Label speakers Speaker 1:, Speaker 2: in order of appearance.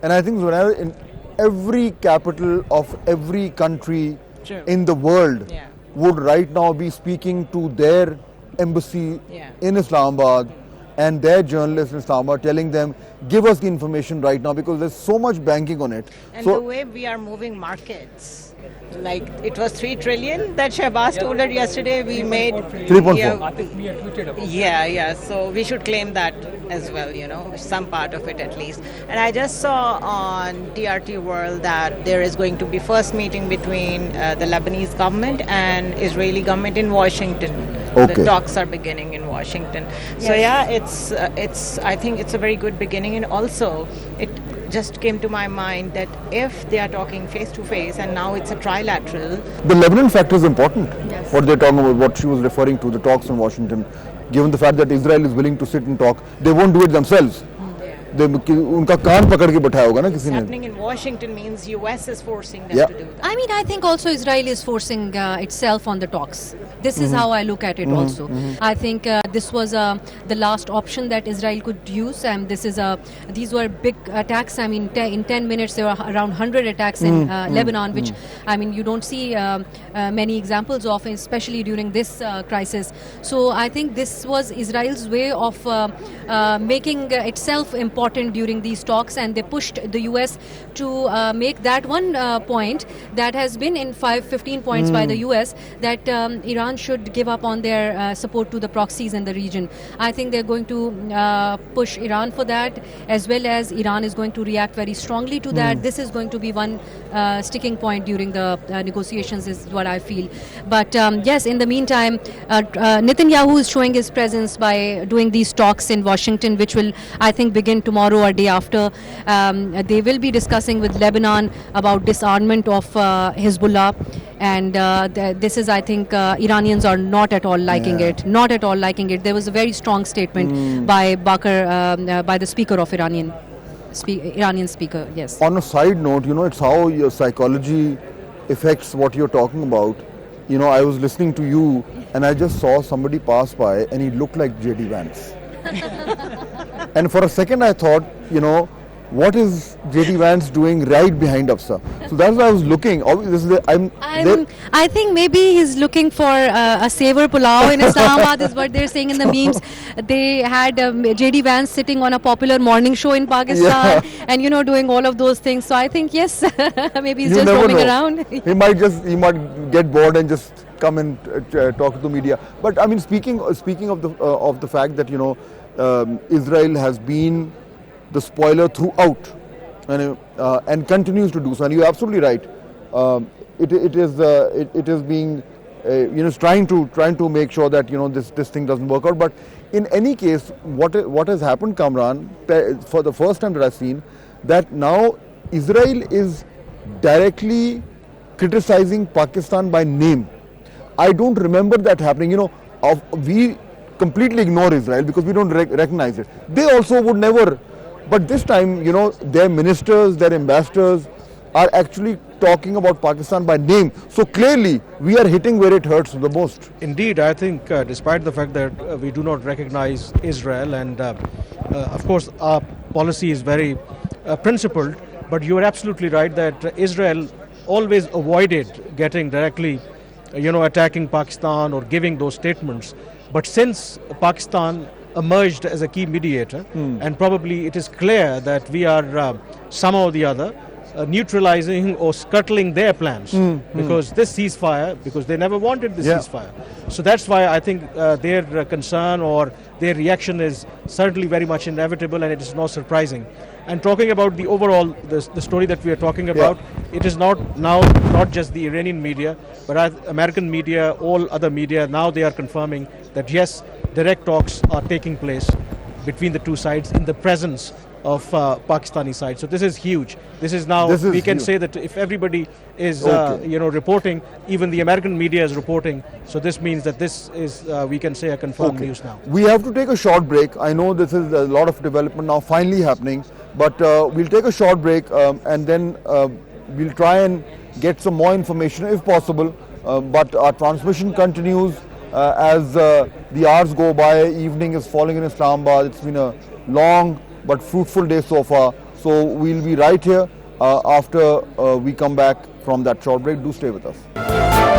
Speaker 1: And I think whenever in every capital of every country in the world would right now be speaking to their embassy in Islamabad and their journalists in Islamabad, telling them, give us the information right now, because there's so much banking on it.
Speaker 2: And the way we are moving markets, like it was 3 trillion that Shehbaz told her yesterday, we made
Speaker 1: 3.4.
Speaker 2: Yeah, so we should claim that as well, some part of it at least. And I just saw on TRT World that there is going to be first meeting between the Lebanese government and Israeli government in Washington.
Speaker 1: Okay.
Speaker 2: The talks are beginning in Washington. So it's I think it's a very good beginning, and also it just came to my mind that if they are talking face to face and now it's a trilateral.
Speaker 1: The Lebanon factor is important. Yes. What they're talking about, what she was referring to, the talks in Washington. Given the fact that Israel is willing to sit and talk, they won't do it themselves. उनका कान पकड़ के बैठाया होगा ना किसी ने.
Speaker 2: Happening in Washington means US is forcing them to do that.
Speaker 3: I mean, I think also Israel is forcing itself on the talks. This is how I look at it also. I think this was the last option that Israel could use, and these were big attacks. I mean, in 10 minutes there were around 100 attacks in Lebanon, which I mean you don't see many examples of, especially during this crisis. So I think this was Israel's way of making itself important during these talks, and they pushed the US to make that one point that has been in 15 points by the US, that Iran should give up on their support to the proxies in the region. I think they're going to push Iran for that, as well as Iran is going to react very strongly to that. This is going to be one sticking point during the negotiations, is what I feel. But yes, in the meantime, Netanyahu is showing his presence by doing these talks in Washington, which will, I think, begin tomorrow or day after. They will be discussing with Lebanon about disarmament of Hezbollah, and this is, I think, Iranians are not at all liking it. Not at all liking it. There was a very strong statement by Bakr, by the speaker of Iranian speaker. Yes.
Speaker 1: On a side note, it's how your psychology affects what you're talking about. I was listening to you and I just saw somebody pass by and he looked like J.D. Vance. And for a second I thought, what is J.D. Vance doing right behind Afsa? So that's why I was looking.
Speaker 3: I think maybe he's looking for a saver pulao in Islamabad, is what they're saying in the memes. They had J.D. Vance sitting on a popular morning show in Pakistan and, doing all of those things. So I think, yes, maybe he's just roaming around.
Speaker 1: He might get bored and just come and talk to the media. But I mean, speaking of the fact that, Israel has been the spoiler throughout, and continues to do so. And you're absolutely right. It is being, trying to make sure that this thing doesn't work out. But in any case, what has happened, Kamran, for the first time that I've seen, that now Israel is directly criticizing Pakistan by name. I don't remember that happening. We completely ignore Israel because we don't recognize it. They also would never. But this time, their ministers, their ambassadors are actually talking about Pakistan by name. So clearly, we are hitting where it hurts the most.
Speaker 4: Indeed, I think despite the fact that we do not recognize Israel, and of course our policy is very principled, but you are absolutely right that Israel always avoided getting directly, attacking Pakistan or giving those statements. But since Pakistan emerged as a key mediator, and probably it is clear that we are somehow or the other neutralizing or scuttling their plans, because this ceasefire, because they never wanted the ceasefire. So that's why I think their concern or their reaction is certainly very much inevitable, and it is not surprising. And talking about the overall, the story that we are talking about, it is not just the Iranian media, but American media, all other media, now they are confirming that yes, direct talks are taking place between the two sides in the presence of Pakistani side. So this is huge. We can say that if everybody is reporting, even the American media is reporting. So this means that this is, we can say, a confirmed news now.
Speaker 1: We have to take a short break. I know this is a lot of development now finally happening, but we'll take a short break and then we'll try and get some more information if possible. But our transmission continues as the hours go by. Evening is falling in Islamabad. It's been a long but fruitful day so far. So we'll be right here after we come back from that short break. Do stay with us.